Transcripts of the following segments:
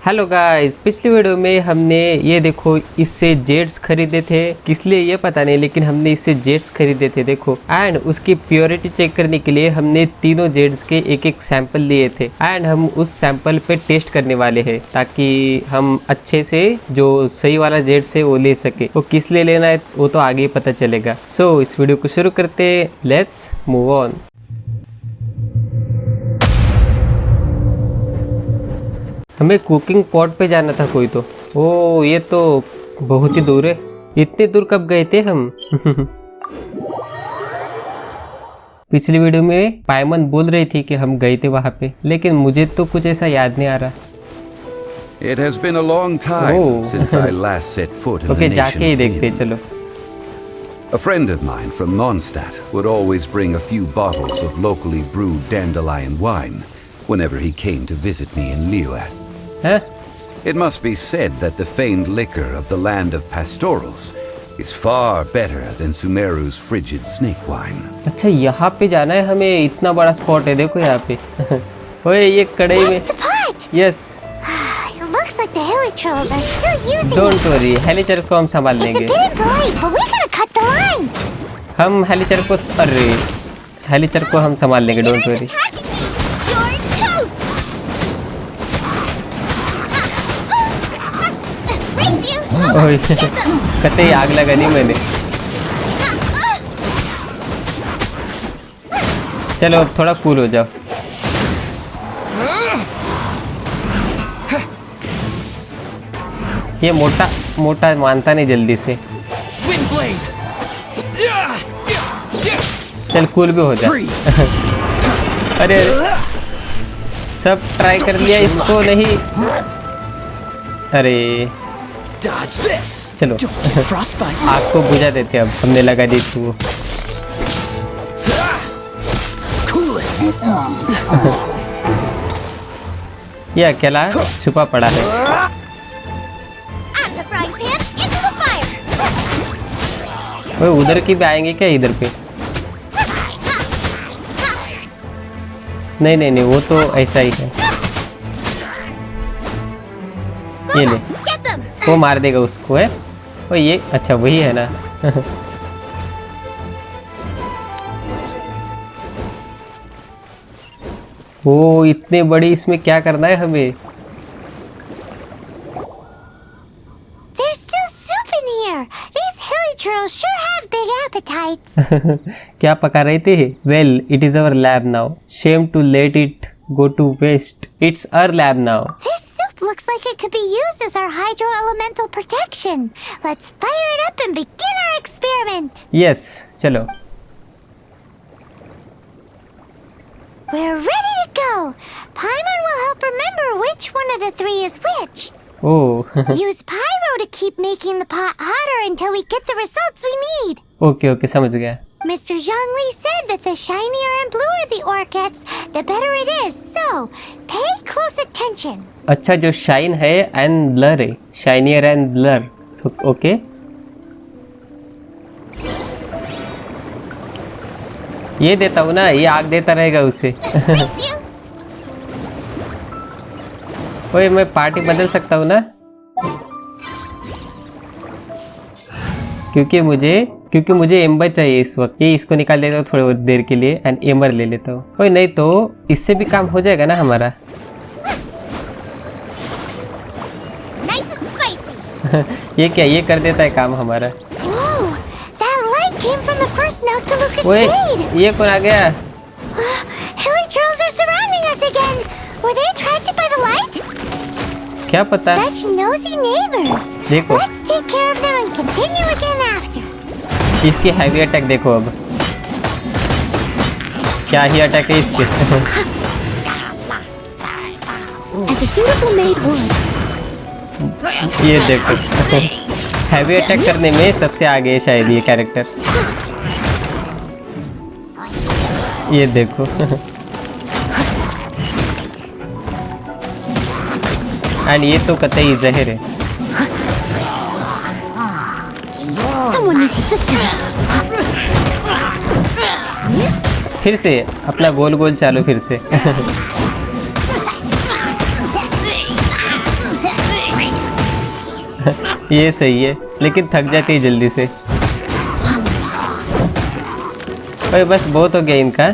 Hello guys, पिछली video में हमने ये देखो इससे जेट्स खरीदे थे। किस लिए ये पता नहीं, लेकिन हमने इससे जेट्स खरीदे थे देखो। एंड उसकी प्योरिटी चेक करने के लिए हमने तीनों जेट्स के एक एक सैंपल लिए थे। एंड हम उस सैंपल पे टेस्ट करने वाले हैं ताकि हम अच्छे से जो सही वाला जेट्स है वो ले सके। वो किस लिए लेना है वो तो आगे ही पता चलेगा। सो इस वीडियो को शुरू करते, लेट्स मूव ऑन। हमें कुकिंग पॉट पे जाना था कोई तो। ओ ये तो बहुत ही दूर है। इतने दूर कब गए थे हम? पिछली वीडियो में पायमन बोल रही थी कि हम गए थे वहां पे, लेकिन मुझे तो कुछ ऐसा याद नहीं आ रहा। It has been a long time since I last set foot in the nation. जाके ही देखते चलो। A friend of mine from Mondstadt would always bring a few bottles of locally brewed dandelion wine whenever he came to visit me in Liyue. Huh? It must be said that the famed liquor of the land of pastorals is far better than Sumeru's frigid snake wine. अच्छा यहाँ पे जाना है हमें। इतना बड़ा spot है देखो यहाँ पे। ओए ये कढ़ाई में। यस। डोंट वरी, हेलीचर को हम संभाल लेंगे। हम हेलीचर को हम संभाल लेंगे, डोंट वरी। कतई आग लगा नहीं मैंने। चलो अब थोड़ा कूल हो जाओ। ये मोटा मानता नहीं जल्दी से। चल कूल भी हो जा। अरे सब ट्राई कर लिया, इसको नहीं। अरे चलो आग को बुझा देते। अब हमने लगा दी थी वो। ये अकेला छुपा पड़ा है। वो उधर की भी आएंगे क्या इधर पे? नहीं, वो तो ऐसा ही है। ये ले, वो मार देगा उसको है। वो ये अच्छा वही है ना। वो इतने बड़ी इसमें क्या करना है हमें? क्या पका रहे थे? Well it is our lab now. Shame to let it go to waste. It's our lab now. Looks like it could be used as our hydro-elemental protection. Let's fire it up and begin our experiment. Yes, चलो। We're ready to go. Paimon will help remember which one of the three is which. Oh. Use pyro to keep making the pot hotter until we get the results we need. Okay, समझ गया। Mr. Zhongli said that the shinier and bluer the ore gets, the better it is. So, pay close attention. अच्छा, जो shine है and blur है, shinier and blur. Okay ये देता हूँ ना, ये आग देता रहेगा उसे। ओए मैं पार्टी बदल सकता हूँ ना, क्योंकि मुझे एम्बर चाहिए इस वक्त। ये इसको निकाल देता हूँ थोड़ी देर के लिए एंड एम्बर ले लेता हूँ। ओए नहीं तो इससे भी काम हो जाएगा ना हमारा। ये क्या, ये कर देता है काम हमारा। ओए ये कौन आ गया? क्या पता। देखो इसकी हैवी अटैक देखो। अब क्या ही अटैक है इसके। ये देखो हैवी अटैक करने में सबसे आगे है शायद ये कैरेक्टर। ये देखो। एंड ये तो कतई जहर है। फिर से अपना गोल गोल चालू फिर से। ये सही है, लेकिन थक जाती है जल्दी से। भाई बस बहुत हो गया इनका,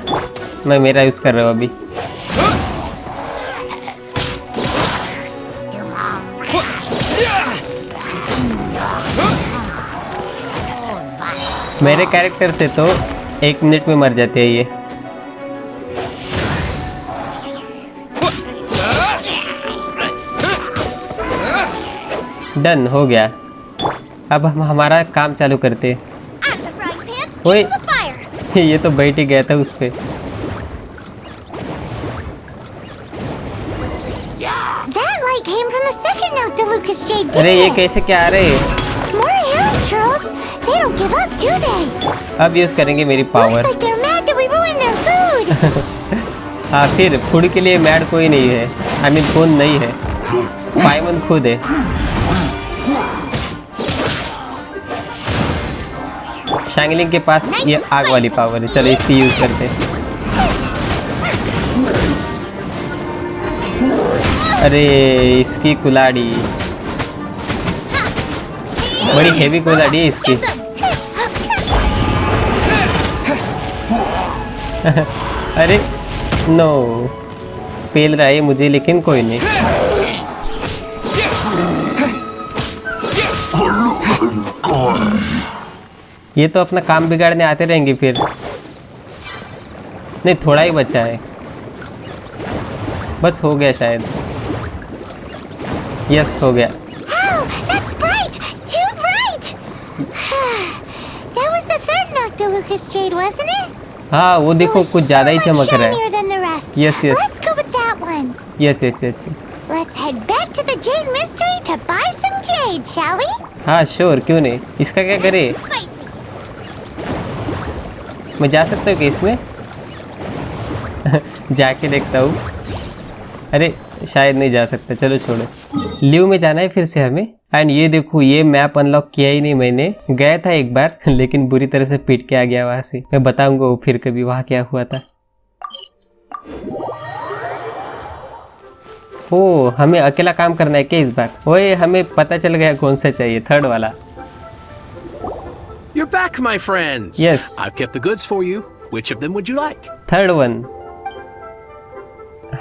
मैं मेरा यूज़ कर रहा हूँ अभी। मेरे कैरेक्टर से तो 1 मिनट में मर जाते हैं ये। डन हो गया। अब हम हमारा काम चालू करते। ओए ये तो बैठ ही गया था उस पे। अरे ये कैसे क्या आ रहे हैं? अब यूज करेंगे मेरी पावर। हाँ फिर फूड के लिए मैड कोई नहीं है, आई मीन कौन नहीं है, पाइमन खुद है। शांगलिंग के पास ये आग वाली पावर है, चलो इसकी यूज करते हैं। अरे इसकी कुल्हाड़ी बड़ी हेवी कुल्हाड़ी है इसकी। अरे नो, पेल रहा है मुझे, लेकिन कोई नहीं। ये तो अपना काम बिगाड़ने आते रहेंगे फिर। नहीं थोड़ा ही बचा है, बस हो गया शायद। यस हो गया। हाँ वो देखो कुछ ज्यादा ही चमक रहा है। Yes yes yes yes yes yes. हाँ श्योर, क्यों नहीं। इसका क्या करे, मैं जा सकता हूँ कि इसमें? जाके देखता हूँ। अरे शायद नहीं जा सकता, चलो छोड़ो। लीव में जाना है फिर से हमें। एंड ये देखो ये मैप अनलॉक किया ही नहीं मैंने, गया था एक बार लेकिन बुरी तरह से पीट के आ गया वहां से। मैं बताऊंगा वो फिर कभी वहां क्या हुआ था। ओ हमें अकेला काम करना है क्या इस बार? ओए हमें पता चल गया कौन सा चाहिए, थर्ड वाला। You're back, my friends. Yes. I've kept the goods for you. Which of them would you like? Third one.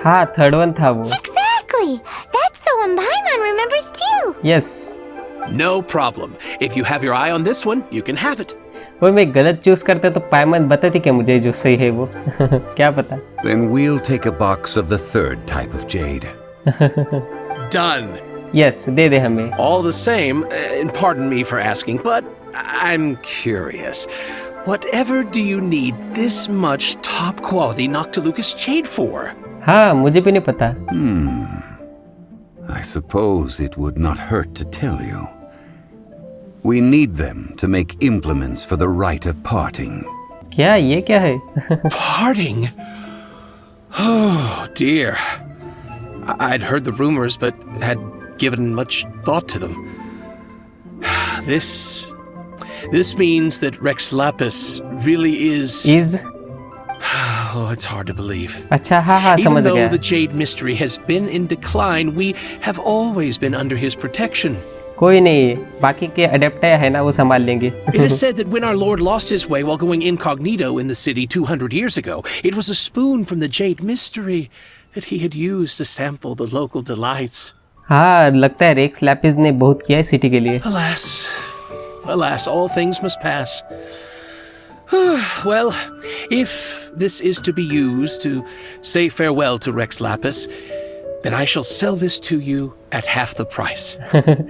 हाँ थर्ड वन था वो। Exactly. That's the one Paimon remembers too. Yes. No problem. If you have your eye on this one, you can have it. वो मैं गलत choose करता तो पाइमन बताती क्या मुझे जो सही है वो। क्या पता। Then we'll take a box of the third type of jade. Done. Yes दे दे हमें। All the same, and pardon me for asking, but I'm curious. Whatever do you need this much top quality Noctilucous jade for? हाँ मुझे भी नहीं पता। I suppose it would not hurt to tell you. We need them to make implements for the rite of parting. क्या ये क्या है? Parting? Oh dear. I'd heard the rumors, but had given much thought to them. This means that Rex Lapis really is. Oh, it's hard to believe. अच्छा हाँ हाँ समझ Even गया। though the Jade Mystery has been in decline, we have always been under his protection. कोई नहीं, बाकी के adapter है ना वो संभाल लेंगे। It is said that when our Lord lost his way while going incognito in the city 200 years ago, it was a spoon from the Jade Mystery that he had used to sample the local delights. हाँ लगता है racks Lapis ने बहुत किया है city के लिए। Alas, all things must pass. Well, if this is to be used to say farewell to Rex Lapis, then I shall sell this to you at half the price.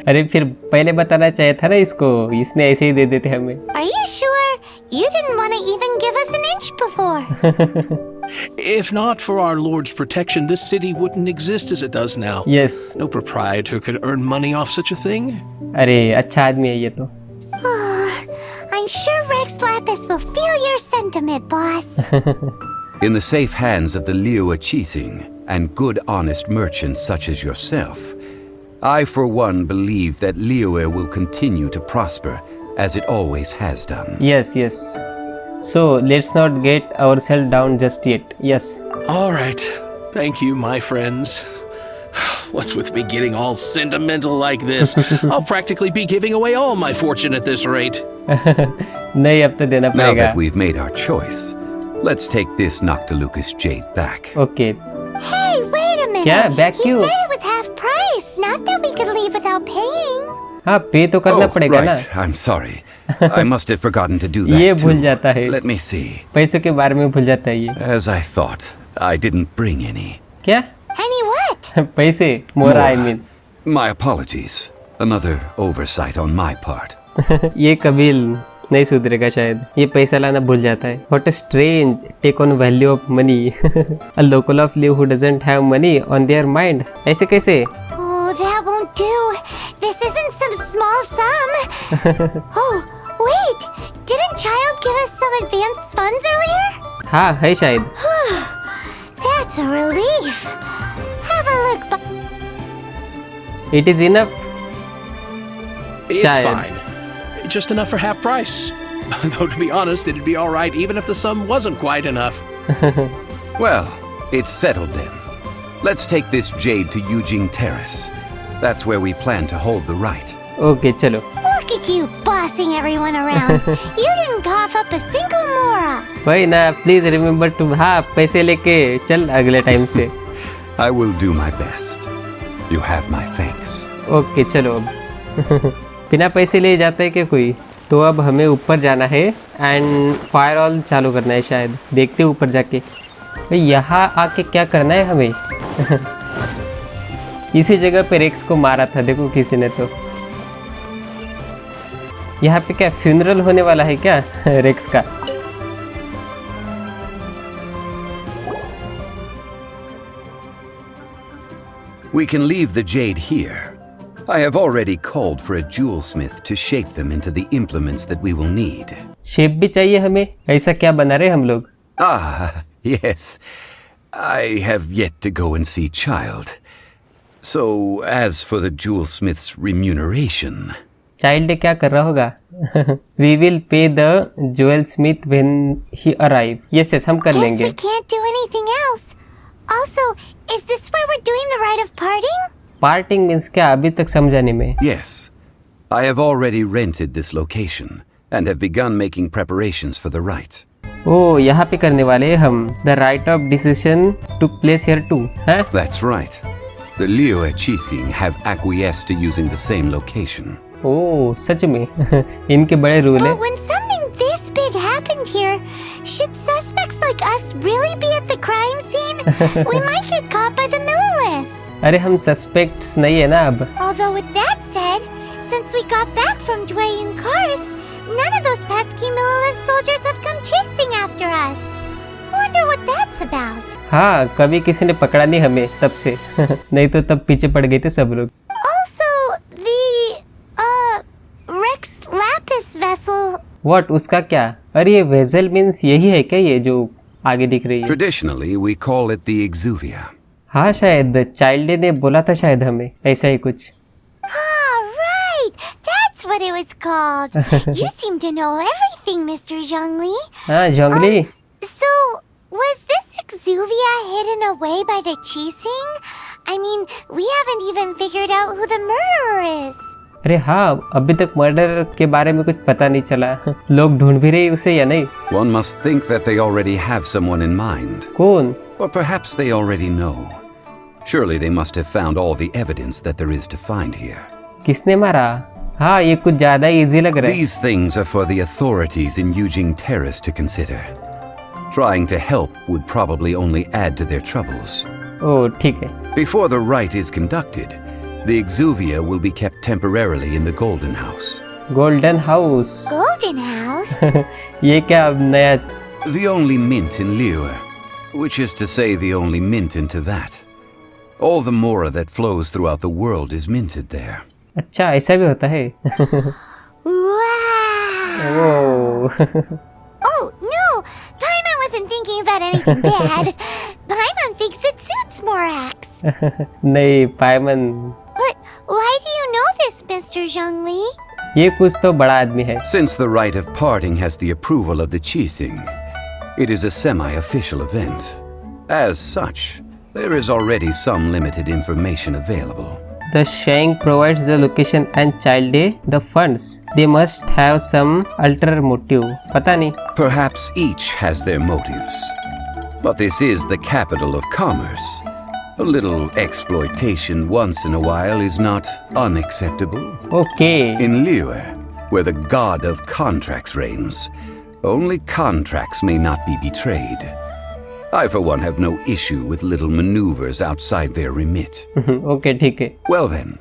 अरे फिर पहले बताना चाहिए था ना इसको, इसने ऐसे ही दे देते हमें। Are you sure? You didn't want to even give us an inch before. If not for our Lord's protection, this city wouldn't exist as it does now. Yes. No proprietor could earn money off such a thing. अरे अच्छा आदमी है ये तो। I'm sure Rex Lapis will feel your sentiment, boss. In the safe hands of the Liu Chising and good honest merchants such as yourself, I for one believe that Liyue will continue to prosper as it always has done. Yes, yes. So let's not get ourselves down just yet. Yes. All right. Thank you, my friends. What's with me getting all sentimental like this? I'll practically be giving away all my fortune at this rate. नहीं, अब तो देना Now पड़ेगा. that we've made our choice, let's take this Noctilucus jade back. Okay. Hey, wait a minute. क्या? Back He क्यों? said it was half price, not that we could leave without paying. हाँ, पे तो करना Oh, पड़ेगा ना. right. I'm sorry. I must have forgotten to do ये that भूल too. जाता है. Let me see. पैसों के बारे में भूल जाता है ये. As I thought, I didn't bring any. क्या? Any what? पैसे? मोरा, I mean. My apologies. Another oversight on my part. ये कबील नहीं सुधरेगा शायद. ये पैसा लाना भूल जाता है. What a strange take on value of money. A local of Liu who doesn't have money on their mind. ऐसे कैसे? Oh, that won't do. This isn't some small sum. Oh, wait. Didn't Child give us some advanced funds earlier? हाँ, है शायद. That's a relief. Have a look. It is enough. It's Shayad. fine. Just enough for half price. Though to be honest, it'd be all right even if the sum wasn't quite enough. Well, it's settled then. Let's take this jade to Yujing Terrace. That's where we plan to hold the rite. Okay, चलो. Look at you bossing everyone around. You didn't cough up a single mora. वही ना, please remember to. हाँ, पैसे लेके चल अगले time से. I will do my best. You have my thanks. Okay, चलो अब. बिना पैसे ले जाता है क्या कोई? तो अब हमें ऊपर जाना है एंड फायर ऑल चालू करना है शायद. देखते ऊपर जाके. भाई यहाँ आके क्या करना है हमें? इसी जगह पे रेक्स को मारा था देखो किसी ने. तो यहाँ पे क्या फ्यूनरल होने वाला है क्या रेक्स का? We can leave the jade here. I have already called for a jewelsmith to shape them into the implements that we will need. Shape भी चाहिए हमें. ऐसा क्या बना रहे हम लोग? Ah, yes. I have yet to go and see Child. So, as for the jewelsmith's remuneration... child क्या कर रहा होगा? We will pay the jewel smith when he arrive. Yes, yes, हम कर Guess लेंगे. we can't do anything else. Also, is this where we're doing the rite of parting? Parting means क्या अभी तक समझा नहीं मैं. Yes. I have already rented this location and have begun making preparations for the rite. ओ, यहाँ पे करने वाले हैं हम. The right of decision took place here too. हैं? That's right. The Liu Chising have acquiesced to using the same location. ओ, सच में. इनके बड़े रूल है. But when something this big happened here, should suspects like us really be at the crime scene? We might get caught by the Millilith. अरे हम suspects नहीं है ना अब. Although with that said, since we got back from Dwayne Karst, none of those pesky Millilith soldiers have come chasing after us. Wonder what that's about. हाँ, कभी किसी ने पकड़ा नहीं हमें तब से. नहीं तो तब पीछे पड़ गए थे सब लोग. Also, the Rex Lapis vessel. What? उसका क्या? अरे ये वेजल मीन्स यही है क्या ये जो आगे दिख रही है? Traditionally, we call it the Exuvia. हाँ, शायद चाइल्ड ने बोला था शायद हमें ऐसा ही कुछ. Ah, right. That's what it was called. You seem to know everything, Mr. Zhongli. हाँ, जोंगली. So, was this Exuvia hidden away by the Qixing? I mean, we haven't even figured out who the murderer is. अरे हाँ, अभी तक murder के बारे में कुछ पता नहीं चला. लोग ढूंढ भी रहे उसे या नहीं? One must think that they already have someone in mind. कौन? Or perhaps they already know. Surely they must have found all the evidence that there is to find here. किसने मारा? हाँ, ये कुछ ज्यादा इजी लग रहा है. These things are for the authorities in Yujing Terrace to consider. Trying to help would probably only add to their troubles. ओह, ठीक है. Before the rite is conducted, the Exuvia will be kept temporarily in the Golden House. Golden house. Golden House? ये क्या अब नया? The only mint in Liyue, which is to say the only mint in Tevat. All the mora that flows throughout the world is minted there. अच्छा, ऐसा भी होता है. Wow. Oh. Oh, no. Paimon wasn't thinking about anything bad. Paimon thinks it suits Morax. नहीं, पायमन. But why do you know this, Mr. Zhongli? ये कुछ तो बड़ा आदमी है. Since the rite of parting has the approval of the Qixing, it is a semi-official event. As such, There is already some limited information available. The shrine provides the location and child day the funds. They must have some ulterior motive. पता नहीं. Perhaps each has their motives. But this is the capital of commerce. A little exploitation once in a while is not unacceptable. Okay. In Liyue, where the god of contracts reigns, only contracts may not be betrayed. I for one have no issue with little maneuvers outside their remit. Okay, ठीक है. Well then,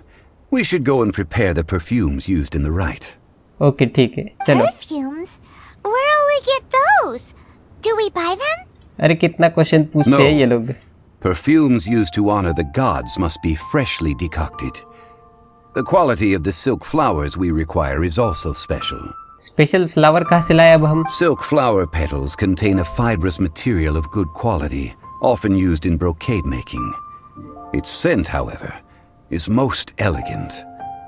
we should go and prepare the perfumes used in the rite. Okay, ठीक है. चलो. Perfumes? Where'll we get those? Do we buy them? अरे कितना question पूछते हैं ये लोग. Perfumes used to honor the gods must be freshly decocted. The quality of the silk flowers we require is also special. Special flower कहाँ से लाए अब हम? Silk flower petals contain a fibrous material of good quality, often used in brocade making. Its scent, however, is most elegant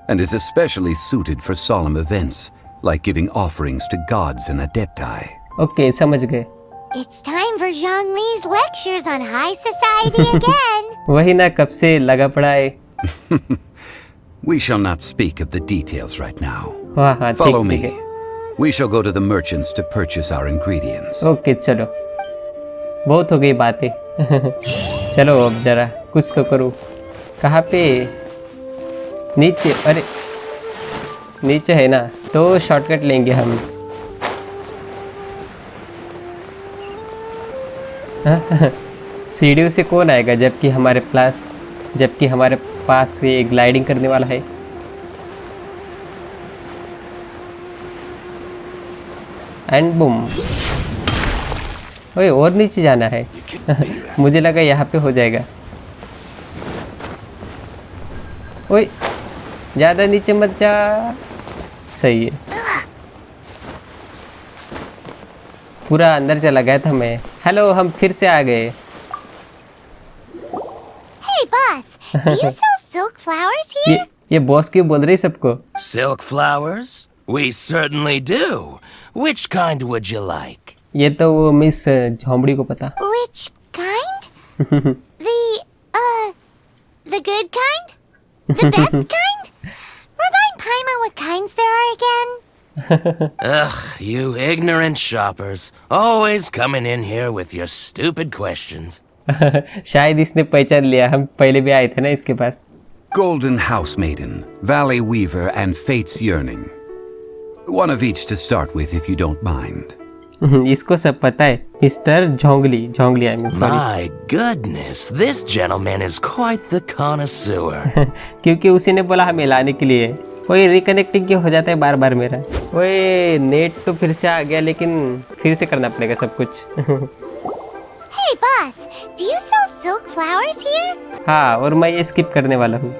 and is especially suited for solemn events, like giving offerings to gods and adepti. Okay, समझ गए. It's time for Zhongli's lectures on high society again. वही ना कब से लगा पड़ा है. We shall not speak of the details right now. हाँ हाँ Follow ठीक me. ठीक है. We shall go to the merchants to purchase our ingredients. Okay चलो. बहुत हो गई बातें. चलो अब जरा कुछ तो करो. कहाँ पे? नीचे. अरे नीचे है ना, तो शॉर्टकट लेंगे हम. सीढ़ियों से कौन आएगा जबकि हमारे पास ये ग्लाइडिंग करने वाला है. And boom. ओए और नीचे जाना है. मुझे लगा यहाँ पे हो जाएगा. ओए ज़्यादा नीचे मत जा. सही है. पूरा अंदर चला गया था मैं. हेलो, हम फिर से आ गए. Hey, boss, do you sell silk flowers here? ये बॉस क्यों बोल रही सबको? Silk flowers? We certainly do. Which kind would you like? ये तो वो मिस झोंबड़ी को पता. Which kind? The good kind? The best kind? Remind Paimon what kinds there are again? Ugh, you ignorant shoppers. Always coming in here with your stupid questions. शायद इसने पहचान लिया. हम पहले भी आए थे ना इसके पास. Golden House Maiden, Valley Weaver, and Fate's Yearning. One of each to start with, if you don't mind. इसको सब पता है. Mister Zhongli I mean, sorry. My goodness, this gentleman is quite the connoisseur. क्योंकि उसी ने बोला हमें लाने के लिए. वही रिकनेक्टिंग क्यों हो जाता है बार बार मेरा. वही नेट तो फिर से आ गया, लेकिन फिर से करना पड़ेगा सब कुछ. Hey, boss, do you sell silk flowers here? हाँ, और मैं ये स्किप करने वाला हूँ.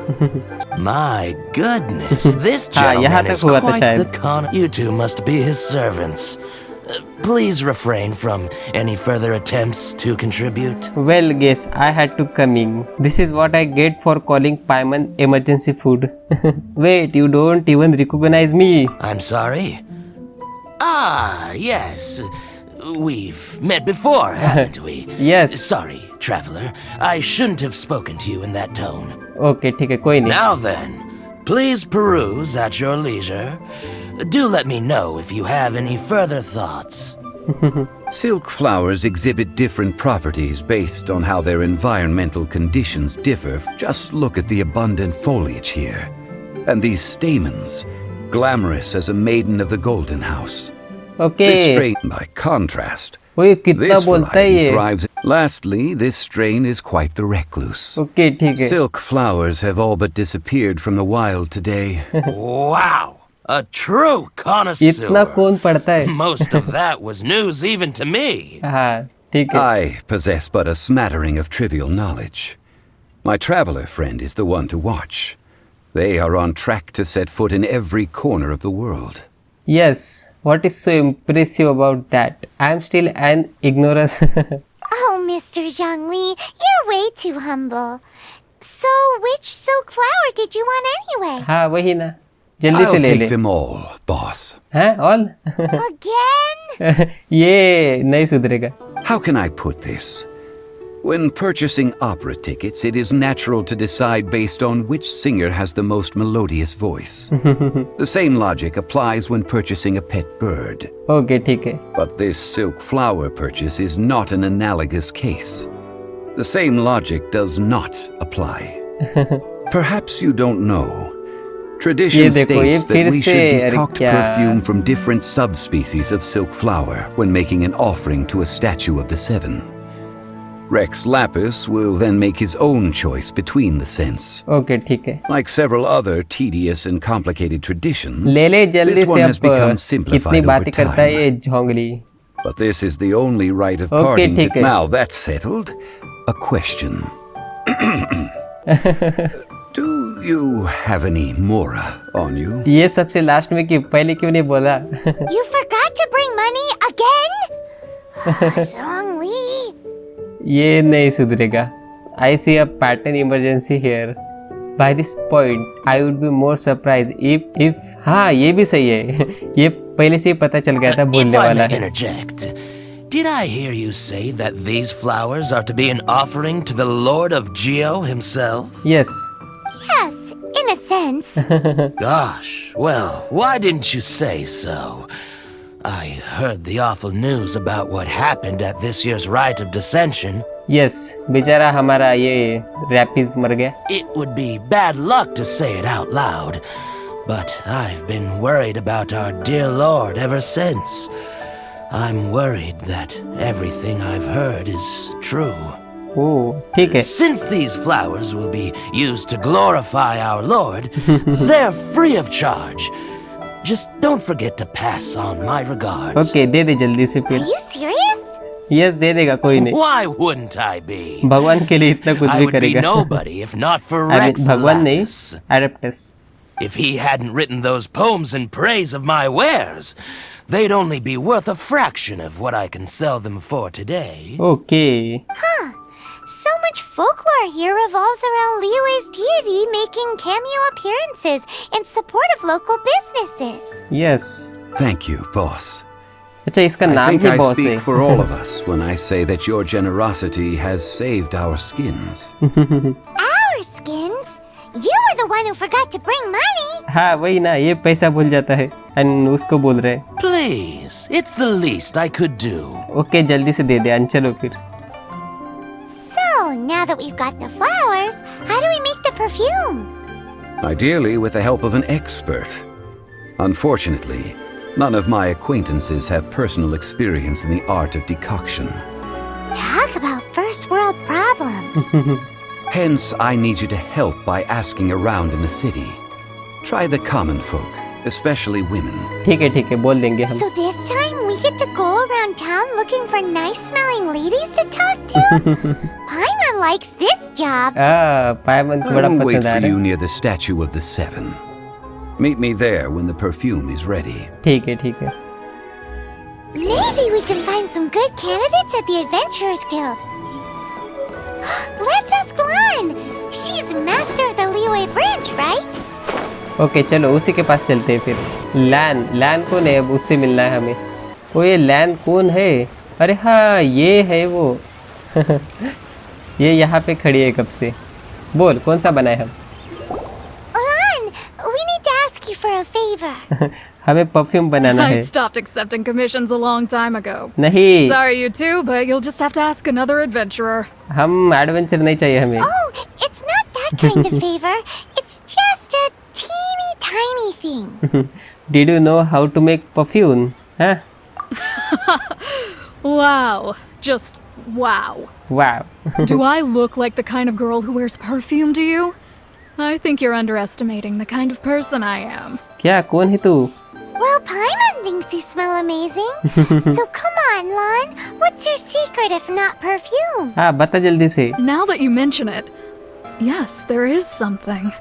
My goodness, this हाँ, यहाँ gentleman तक is हुआ था quite शायद. the You two must be his servants. Please refrain from any further attempts to contribute. Well, guess I had to coming. This is what I get for calling Paimon emergency food. Wait, you don't even recognize me. I'm sorry? Ah, yes. We've met before, haven't we? Yes. Sorry, traveler. I shouldn't have spoken to you in that tone. Okay, ठीक है, कोई नहीं. Now then, please peruse at your leisure. Do let me know if you have any further thoughts. Silk flowers exhibit different properties based on how their environmental conditions differ. Just look at the abundant foliage here. And these stamens, glamorous as a maiden of the Golden House. Okay. This strain, by contrast, ओए कितना this बोलता है variety ये. thrives. Lastly, this strain is quite the recluse. Okay, ठीक है. Silk flowers have all but disappeared from the wild today. Wow! A true connoisseur. इतना कौन पढ़ता है? Most of that was news even to me. हाँ, ठीक है. I possess but a smattering of trivial knowledge. My traveler friend is the one to watch. They are on track to set foot in every corner of the world. Yes. What is so impressive about that? I am still an ignorance. Oh, Mr. Zhongli, you're way too humble. So, which silk flower did you want anyway? हाँ, वही ना. जल्दी से I'll ले take ले. them all, boss. हाँ, all. Again? ये नहीं सुधरेगा. How can I put this? When purchasing opera tickets, it is natural to decide based on which singer has the most melodious voice. The same logic applies when purchasing a pet bird. Okay ठीक है. But this silk flower purchase is not an analogous case. The same logic does not apply. Perhaps you don't know. Tradition states that we should decoct perfume from different subspecies of silk flower when making an offering to a statue of the seven. Rex Lapis will then make his own choice between the scents. Okay ठीक है. Like several other tedious and complicated traditions, ले ले जल्दी this से. one has become अब simplified कितनी over बातें करता है time. ये झोंगली. But this is the only rite of Okay, parting. ठीक है. Now that's settled. A question. Do you have any mora on you? ये सबसे लास्ट में क्यों, पहले क्यों नहीं बोला? You forgot to bring money again? Zhongli. ये नहीं सुधरेगा. I see a pattern emergency here. By this point, I would be more surprised if हाँ ये भी सही है. ये पहले से ही पता चल गया था बोलने If I वाला may है. interject, did I hear you say that these flowers are to be an offering to the Lord of Geo himself? Yes. Yes, in a sense. Gosh, well, why didn't you say so? I heard the awful news about what happened at this year's Rite of Dissension. Yes. बेचारा हमारा ये रैपिज मर गया. It would be bad luck to say it out loud, but I've been worried about our dear Lord ever since. I'm worried that everything I've heard is true. ओह ठीक है. Since these flowers will be used to glorify our Lord, they're free of charge. Just don't forget to pass on my regards. Okay दे दे जल्दी से Are फिर. you serious? Yes they देगा कोई नहीं. Why wouldn't I be? भगवान के लिए इतना कुछ I भी would be करेगा. nobody if not for I mean, Rex भगवान नहीं, Lapis. एडेप्टस. If he hadn't written those poems in praise of my wares, they'd only be worth a fraction of what I can sell them for today. Okay. So much folklore here revolves around Liyue's deity making cameo appearances in support of local businesses. Yes. Thank you, boss. अच्छा इसका I नाम think he I boss है. speak for all of us when I say that your generosity has saved our skins. Our skins? You were the one who forgot to bring money. हाँ वही ना, ये पैसा भूल जाता है. एंड उसको बोल रहे. Please, it's the least I could do. Okay जल्दी से दे दे. चलो फिर. So, now that we've got the flowers, how do we make the perfume? Ideally, with the help of an expert. Unfortunately, none of my acquaintances have personal experience in the art of decoction. Talk about first world problems. Hence, I need you to help by asking around in the city. Try the common folk, especially women. ठीक है बोल देंगे हम. So this time we get to go around town looking for nice smelling ladies to talk to? Paimon likes this job. पायमन को बड़ा I'll wait पसंद आ for रहा you है. near the statue of the seven. Meet me there when the perfume is ready. ठीक है. Maybe we can find some good candidates at the Adventurers Guild. Let's ask Lan. She's master of the Liyue branch, right? Okay चलो उसी के पास चलते हैं फिर. लैन कौन है? अब उससे मिलना है हमें. ओ ये लैन कौन है? अरे हाँ ये है वो. ये यहाँ पे खड़ी है कब से. बोल कौन सा बनाए हम? Lan, we need to ask you for a favor. हमें परफ्यूम बनाना I है. stopped accepting commissions a long time ago. नहीं Sorry, you too, but you'll just have to ask another adventurer. हम एडवेंचर नहीं चाहिए हमें. Oh, it's not that kind of favor. It's just a teeny tiny thing. Did you know how to make perfume? Huh? Wow. Just wow. Wow. Do I look like the kind of girl who wears perfume to you? I think you're underestimating the kind of person I am. क्या कौन है तू? Well, Paimon thinks you smell amazing. So come on, Lan. What's your secret if not perfume? हाँ बता जल्दी से. Now that you mention it, yes, there is something.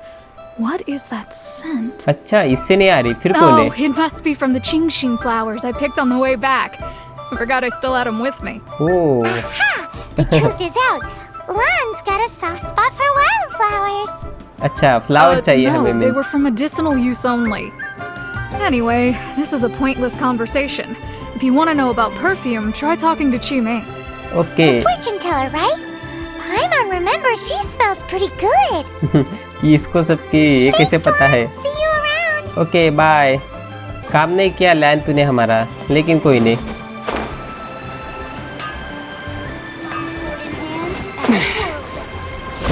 What is that scent? अच्छा इससे नहीं आ रही. फिर कौन Oh, है? it must be from the Qingxin flowers I picked on the way back. I forgot I still had them with me. Oh Ha! The truth is out. Lan's got a soft spot for wildflowers. अच्छा flower चाहिए no, हमें. they were means for medicinal use only. Anyway, this is a pointless conversation. If you want to know about perfume, try talking to Chi Ming. Okay. Fortune teller, right? Paimon remembers she smells pretty good. ये इसको सबकी ये कैसे पता है? See you around. Okay bye. काम नहीं किया लैन तूने हमारा, लेकिन कोई नहीं।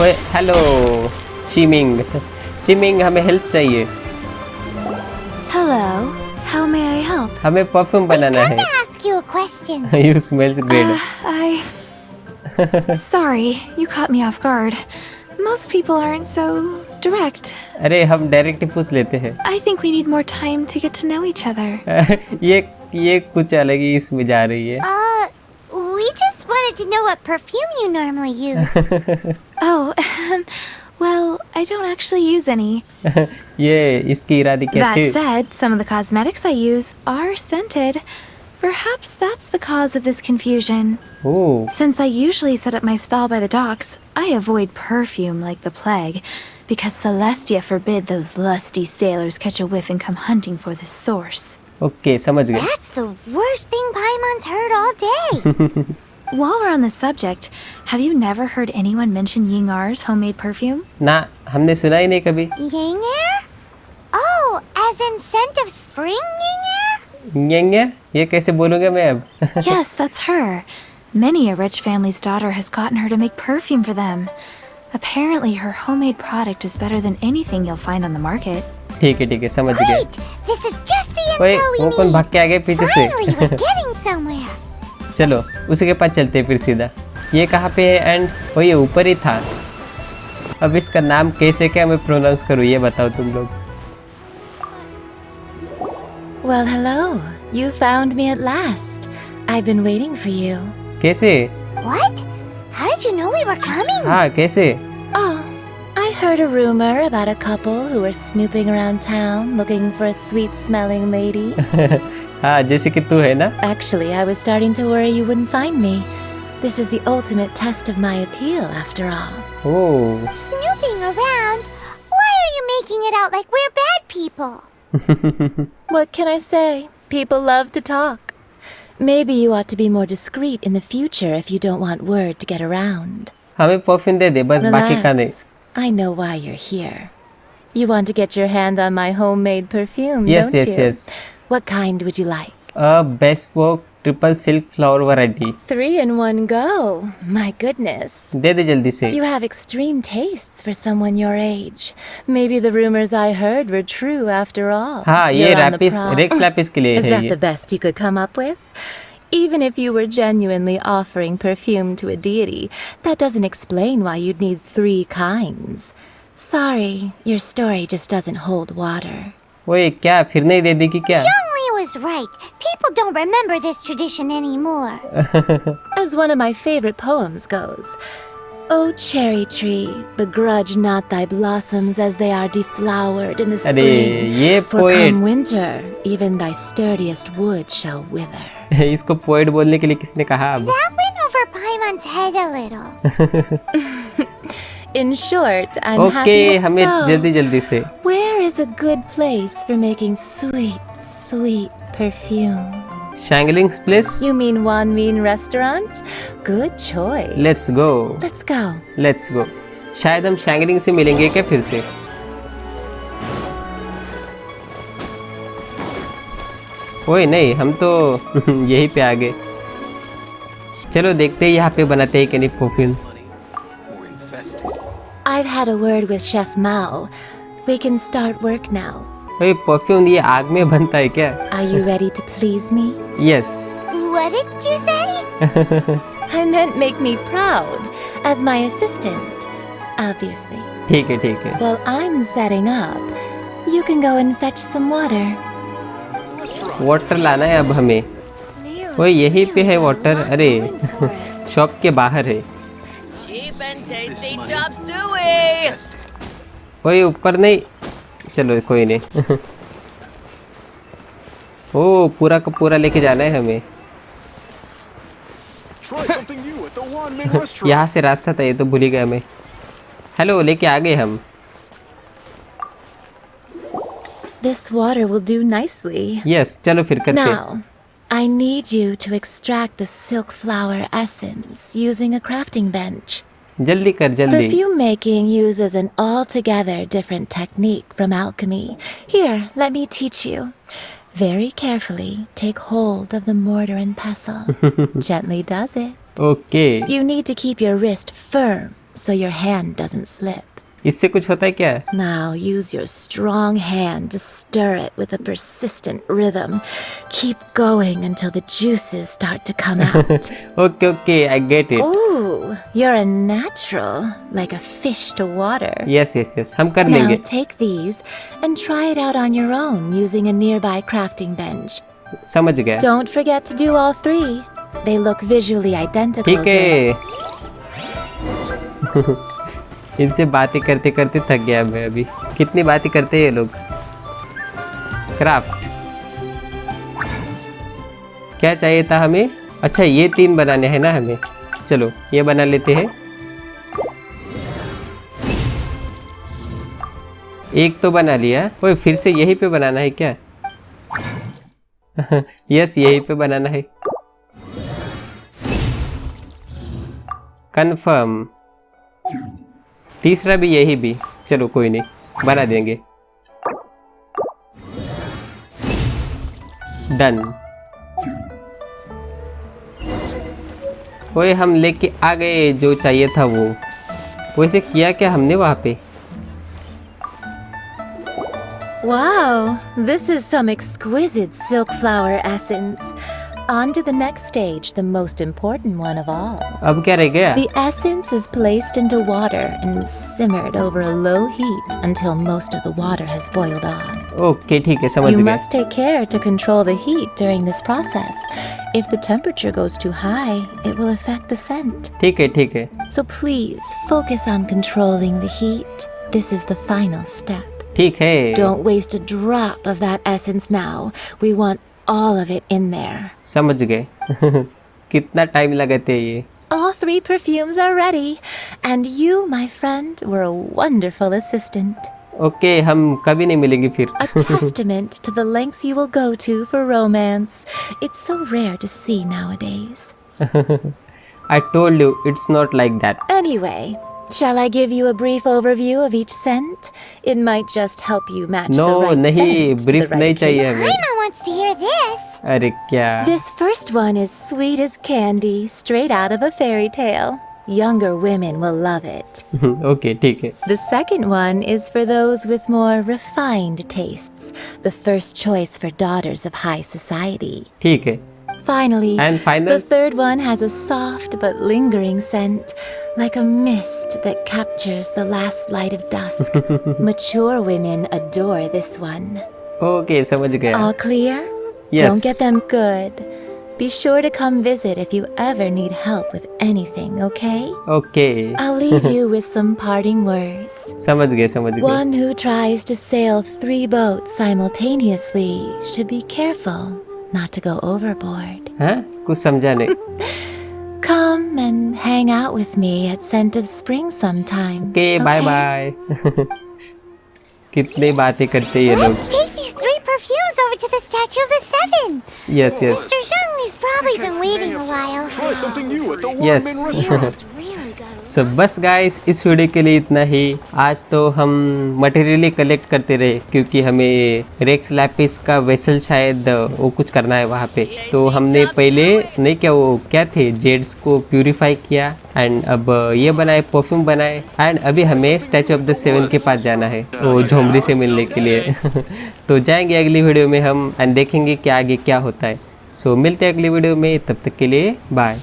ओए हेलो चिमिंग, चिमिंग हमें हेल्प चाहिए। Hello. How may I help? हमें परफ्यूम बनाना Come है। to ask you a question. You smells great. Sorry, you caught me off guard. Most people aren't so direct. अरे हम डायरेक्ट ही पूछ लेते हैं। I think we need more time to get to know each other. ये कुछ अलग ही इसमें जा रही है। We just wanted to know what perfume you normally use. Oh, well, I don't actually use any. ये इसकी इरादे क्या That थी? said, some of the cosmetics I use are scented. Perhaps that's the cause of this confusion. Oh Since I usually set up my stall by the docks, I avoid perfume like the plague, because Celestia forbid those lusty sailors catch a whiff and come hunting for the source. Okay समझ गए। That's the worst thing Paimon's heard all day. While we're on the subject, have you never heard anyone mention Yingar's homemade perfume? ना हमने सुना ही नहीं कभी। Ying air? Oh, as in scent of spring ying air? येंगे ये कैसे बोलूँगा मैं अब? Yes, that's her. Many a rich family's daughter has gotten her to make perfume for them. Apparently, her homemade product is better than anything you'll find on the market. ठीक है समझ गए। Great! This is just the ओए intel we वो कौन need. भाग के आ गए पीछे से? Finally, we're getting somewhere. चलो उसी के पास चलते हैं फिर सीधा। ये कहाँ पे है एंड वो ये ऊपर ही था। अब इसका नाम कैसे क्या मैं प्रोनाउंस करूँ ये बताओ तुम लोग। Well, hello. You found me at last. I've been waiting for you. कैसे? What? How did you know we were coming? हाँ कैसे? Oh, I heard a rumor about a couple who were snooping around town looking for a sweet-smelling lady. हाँ जैसे कि तू है ना। Actually, I was starting to worry you wouldn't find me. This is the ultimate test of my appeal, after all. Oh Snooping around? Why are you making it out like we're bad people? What can I say? People love to talk. Maybe you ought to be more discreet in the future if you don't want word to get around. हमें perfume दे दे बस बाकी का नहीं। Relax. I know why you're here. You want to get your hand on my homemade perfume, Yes, don't yes, you? yes. What kind would you like? bespoke triple silk flower variety 3 in 1 go. My goodness. दे दे जल्दी से। You have extreme tastes for someone your age. Maybe the rumors I heard were true after all. हाँ ये You're on the रैपिस prowl. Rex Lapis के लिए Is है that ये। the best you could come up with? Even if you were genuinely offering perfume to a deity, that doesn't explain why you'd need 3 kinds. Sorry, your story just doesn't hold water. ओए क्या फिर नहीं दे देगी क्या? Zhongli was right. People don't remember this tradition anymore. As one of my favorite poems goes, O cherry tree, begrudge not thy blossoms as they are deflowered in the अरे spring. ये For come poet winter, even thy sturdiest wood shall wither. इसको poet बोलने के लिए किसने कहा अब? That went over Paimon's head a little. In short, I'm okay happy. हमें So, जल्दी जल्दी से। where is a good place for making sweet, sweet perfume? Xiangling's place. You mean Wan Mean Restaurant? Good choice. Let's go Let's go. Let's go. शायद हम शैंगलिंग से मिलेंगे क्या फिर से? ओए नहीं हम तो यहीं पे आ गए। चलो देखते हैं यहाँ पे बनाते हैं कि नहीं perfume. I've had a word with Chef Mao. We can start work now. ओए परफ्यूम ये आग में बनता है क्या? Are you ready to please me? Yes. What did you say? I meant make me proud as my assistant. Obviously. ठीक है ठीक है। While I'm setting up, you can go and fetch some water. Water लाना है अब हमें। ओए यहीं पे है वाटर। अरे शॉप के बाहर है। Cheap and tasty chop suey! ओए ऊपर नहीं। चलो कोई नहीं। ओ पूरा का पूरा लेके जाना है हमें। यहाँ से रास्ता था ये तो भूल ही गया मैं। हेलो लेके आ गए हम। This water will do nicely. Yes चलो फिर करते। Now, I need you to extract the silk flower essence using a crafting bench. जल्दी कर जल्दी। Perfume making uses an altogether different technique from alchemy. Here, let me teach you. Very carefully, take hold of the mortar and pestle. Gently does it. Okay, You need to keep your wrist firm so your hand doesn't slip. इससे कुछ होता है क्या? Now use your strong hand to stir it with a persistent rhythm. Keep going until the juices start to come out. Okay okay, I get it. Ooh, you're a natural, like a fish to water. Yes yes yes, हम कर Now लेंगे। take these and try it out on your own using a nearby crafting bench. समझ गया। Don't forget to do all three. They look visually identical. ठीक है। इनसे बातें करते करते थक गया मैं अभी। कितनी बातें करते हैं ये लोग। क्राफ्ट क्या चाहिए था हमें? अच्छा, ये 3 बनाने हैं ना हमें। चलो ये बना लेते हैं। एक तो बना लिया। ओए, फिर से यहीं पे बनाना है क्या? यस, यहीं पे बनाना है। कंफर्म। तीसरा भी यही भी। चलो कोई नहीं, बना देंगे। डन। ओए, हम लेके आ गए जो चाहिए था वो। वैसे किया क्या हमने वहाँ पे? Wow, this is some exquisite silk flower essence. On to the next stage, the most important one of all. अब क्या रह गया? The essence is placed into water and simmered over a low heat until most of the water has boiled on. Okay ठीक है, समझ You गया। must take care to control the heat during this process. If the temperature goes too high, it will affect the scent. ठीक है ठीक है So please focus on controlling the heat. This is the final step. ठीक है। Don't waste a drop of that essence now. We want all of it in there. समझ गए। कितना time लगाते हैं ये? All 3 perfumes are ready, and you, my friend, were a wonderful assistant. Okay, हम कभी नहीं मिलेंगे फिर। A testament to the lengths you will go to for romance. It's so rare to see nowadays. I told you it's not like that. Anyway, shall I give you a brief overview of each scent? It might just help you match the No, right नहीं, scent to the brief right नहीं चाहिए occasion. हमें। Paimon wants to hear this. अरे क्या? This first one is sweet as candy, straight out of a fairy tale. Younger women will love it. Okay ठीक है। The second one is for those with more refined tastes, the first choice for daughters of high society. ठीक है। Finally, And final? the third one has a soft but lingering scent, like a mist that captures the last light of dusk. Mature women adore this one. Okay, समझ गया। All clear? Yes. Don't get them good. Be sure to come visit if you ever need help with anything, okay? Okay, I'll leave you with some parting words. समझ गए समझ गए। One who tries to sail 3 boats simultaneously should be careful not to go overboard. हाँ, कुछ समझा नहीं। Come and hang out with me at Scent of Spring sometime. Okay, bye bye. कितनी बातें करते ये लोग। Let's take these 3 perfumes over to the Statue of the Seven. Yes yes Mr. Zhongli's probably been waiting a while. Try something new at the Yes. Warmin restaurant. It's really good. सो बस guys, इस video के लिए इतना ही। आज तो हम material collect करते रहे क्योंकि हमें रेक्स लैपिस का वेसल शायद वो कुछ करना है वहाँ पे। तो हमने पहले नहीं क्या वो क्या थे जेड्स को प्यूरिफाई किया एंड अब ये बनाए, परफ्यूम बनाए एंड अभी हमें स्टैचू ऑफ द 7 के पास जाना है वो झोमड़ी से मिलने के लिए। तो जाएंगे अगली वीडियो में हम एंड देखेंगे कि आगे क्या होता है। सो मिलते हैं अगली वीडियो में, तब तक के लिए बाय।